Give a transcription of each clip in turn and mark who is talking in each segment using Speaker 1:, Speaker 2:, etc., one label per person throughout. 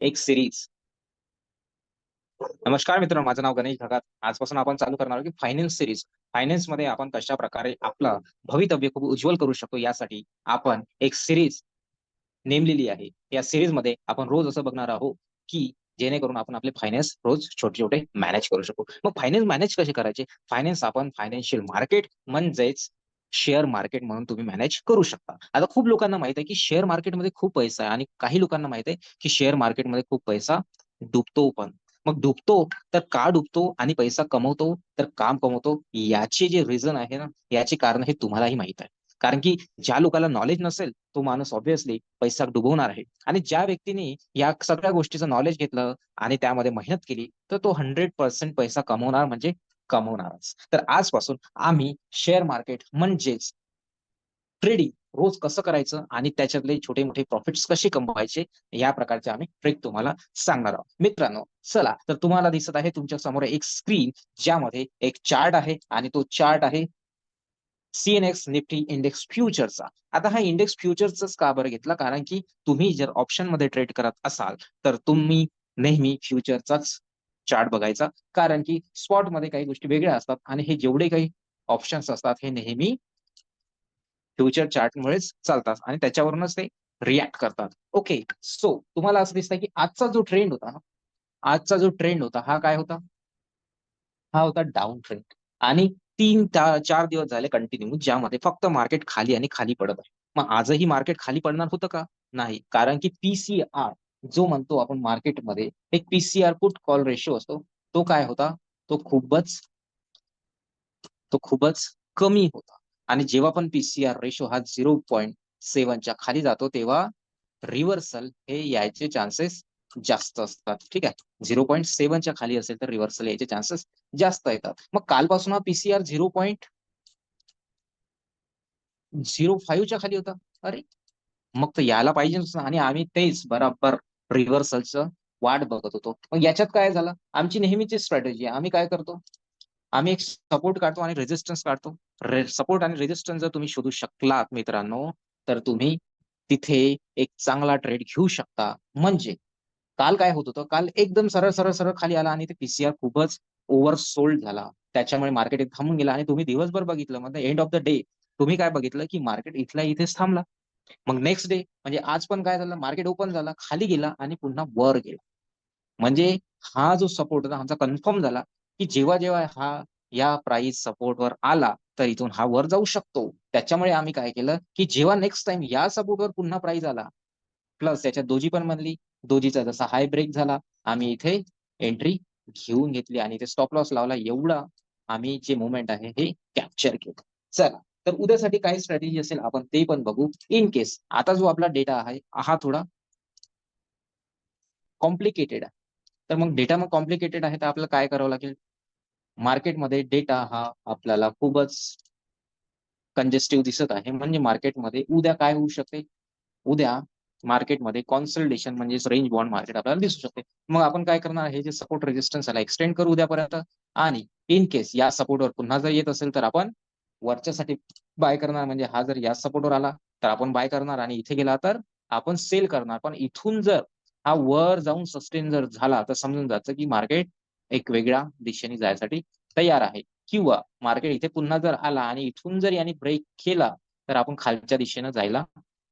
Speaker 1: एक सिरीज. नमस्कार मित्रांनो, माझं नाव गणेश भगत. आजपासून आपण चालू करणार आहोत की फायनान्स सिरीज. फायनान्समध्ये आपण कशा प्रकारे आपलं भवितव्य खूप उज्ज्वल करू शकतो यासाठी आपण एक सिरीज नेमलेली आहे. या सिरीजमध्ये आपण रोज असं बघणार आहोत की जेणेकरून आपण आपले फायनान्स रोज छोटे-छोटे मॅनेज करू शकू. मग फायनान्स मॅनेज कसे करायचे? फायनान्स आपण फायनान्शियल मार्केट म्हणजेच शेअर मार्केट म्हणून तुम्ही मॅनेज करू शकता. आता खूप लोकांना माहित आहे की शेअर मार्केटमध्ये खूप पैसा आहे आणि काही लोकांना माहित आहे की शेअर मार्केटमध्ये खूप पैसा डुबतो पण. मग डुबतो तर का डुबतो आणि पैसा कमवतो तर काम कमवतो याचे जे रिझन आहे ना, याचे कारण हे तुम्हालाही माहित आहे. कारण की ज्या लोकांना नॉलेज नसेल तो माणूस ऑब्व्हियसली पैसा डुबवणार आहे आणि ज्या व्यक्तीने या सगळ्या गोष्टीचं नॉलेज घेतलं आणि त्यामध्ये मेहनत केली तर तो 100% पैसा कमवणार म्हणजे कमवणारच. तर आजपासून आम्ही शेअर मार्केट म्हणजेच ट्रेडिंग रोज कसं करायचं आणि त्याच्यातले छोटे मोठे प्रॉफिट्स कसे कमवायचे या प्रकारचे आम्ही ट्रिक तुम्हाला सांगणार आहोत. मित्रांनो, चला तर तुम्हाला दिसत आहे तुमच्या समोर एक स्क्रीन ज्यामध्ये एक चार्ट आहे आणि तो चार्ट आहे सीएनएक्स निफ्टी इंडेक्स फ्युचरचा. आता हा इंडेक्स फ्युचरचाच का बरं घेतला? कारण की तुम्ही जर ऑप्शन मध्ये ट्रेड करत असाल तर तुम्ही नेहमी फ्युचरचाच चार्ट बघायचा. कारण की स्पॉट मध्ये काही गोष्टी वेगळ्या असतात आणि हे जेवढे काही ऑप्शन्स असतात हे नेहमी फ्युचर चार्टमुळेच चालतात आणि त्याच्यावरूनच ते रिएक्ट करतात. ओके. सो तुम्हाला असं दिसतंय की आजचा जो ट्रेंड होता हा काय होता? हा होता डाउन ट्रेंड आणि 4 दिवस झाले कंटिन्यू ज्यामध्ये फक्त मार्केट खाली आणि खाली पडत आहे. मग आजही मार्केट खाली पडणार होतं का? नाही. कारण की पीसीआर जो म्हणतो आपण मार्केटमध्ये एक पीसीआर पुट कॉल रेशो असतो. तो काय होता? तो खूपच तो खूपच कमी होता आणि जेव्हा पण पीसीआर रेशो हा 0.7च्या खाली जातो तेव्हा रिव्हर्सल हे यायचे चान्सेस जास्त असतात. ठीक आहे. 0.7च्या खाली असेल तर रिव्हर्सल यायचे चान्सेस जास्त येतात. मग कालपासून हा पीसीआर 0.05च्या खाली होता. अरे, मग तर यायला पाहिजेच ना आणि आम्ही तेच बराबर रिव्हर्सलचं वाट बघत होतो. मग याच्यात काय झालं? आमची नेहमीची स्ट्रॅटेजी आहे. आम्ही काय करतो? आम्ही एक सपोर्ट काढतो आणि रेझिस्टन्स काढतो. सपोर्ट आणि रेझिस्टन्स जर तुम्ही शोधू शकलात मित्रांनो, तर तुम्ही तिथे एक चांगला ट्रेड घेऊ शकता. म्हणजे काल काय होत होतं? काल एकदम सरळ, सरळ, सरळ खाली आला आणि ते पीसीआर खूपच ओव्हर सोल्ड झाला. त्याच्यामुळे मार्केट थांबून गेला आणि तुम्ही दिवसभर बघितलं म्हणजे एंड ऑफ द डे तुम्ही काय बघितलं, की मार्केट इथल्या इथेच थांबला. मग नेक्स्ट डे म्हणजे आज पण काय झालं? मार्केट ओपन झाला, खाली गेला आणि पुन्हा वर गेला. म्हणजे हा जो सपोर्ट होता आमचा कन्फर्म झाला, की जेव्हा-जेव्हा हा या प्राइस सपोर्टवर आला, तर इथून हा वर जाऊ शकतो. त्याच्यामुळे आम्ही काय केलं, की जेव्हा नेक्स्ट टाईम या सपोर्टवर पुन्हा प्राइस आला, प्लस त्याच्यात दोजी पण बनली. दोजीचा जसा हाय ब्रेक झाला, आम्ही इथे एंट्री घेऊन घेतली आणि इथे स्टॉप लॉस लावला. एवढा आम्ही जे मोमेंट आहे हे कॅप्चर केलं. चला, तर उद्यासाठी काय स्ट्रॅटेजी असेल आपण ते पण बघू. इन केस आता जो आपला डेटा आहे, हा थोडा कॉम्प्लिकेटेड आहे. तर मग डेटा मग कॉम्प्लिकेटेड आहे, तर आपल्याला काय करावं लागेल? मार्केटमध्ये डेटा हा आपल्याला खूपच कंजेस्टिव्ह दिसत आहे. म्हणजे मार्केटमध्ये उद्या काय होऊ शकते? उद्या मार्केटमध्ये कन्सोलिडेशन म्हणजेच रेंज बॉन्ड मार्केट आपल्याला दिसू शकते. मग आपण काय करणार? हे जे सपोर्ट रेझिस्टन्स याला एक्सटेंड करू उद्यापर्यंत आणि इन केस या सपोर्टवर पुन्हा जर येत असेल, तर आपण वरच्यासाठी बाय करणार. म्हणजे हा जर या सपोर्टवर आला, तर आपण बाय करणार आणि इथे गेला तर आपण सेल करणार. पण इथून जर हा वर जाऊन सस्टेन जर झाला, तर समजून जायचं की मार्केट एक वेगळ्या दिशेने जायसाठी तयार आहे किंवा मार्केट इथे पुन्हा जर आला आणि इथून जर याने ब्रेक केला, तर आपण खालच्या दिशेनं जायला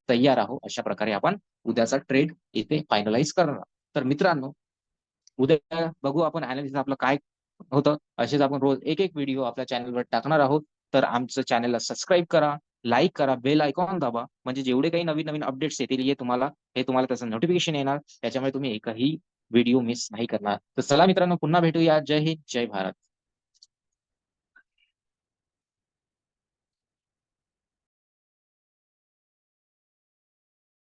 Speaker 1: तयार आहोत. अशा प्रकारे आपण उद्याचा ट्रेड इथे फायनलाईज करणार. तर मित्रांनो, उद्या बघू आपण अनालिसिस आपलं काय होतं. असेच आपण रोज एक-एक व्हिडिओ आपल्या चॅनलवर टाकणार आहोत. तर आमचं चॅनलला सबस्क्राईब करा, लाईक करा, बेल आयकॉन दाबा. म्हणजे जेवढे काही नवीन-नवीन अपडेट्स येतील हे तुम्हाला त्याचं नोटिफिकेशन येणार. त्याच्यामुळे तुम्ही एकही व्हिडिओ मिस नाही करणार. तर चला मित्रांनो, पुन्हा भेटूया. जय हिंद, जय भारत.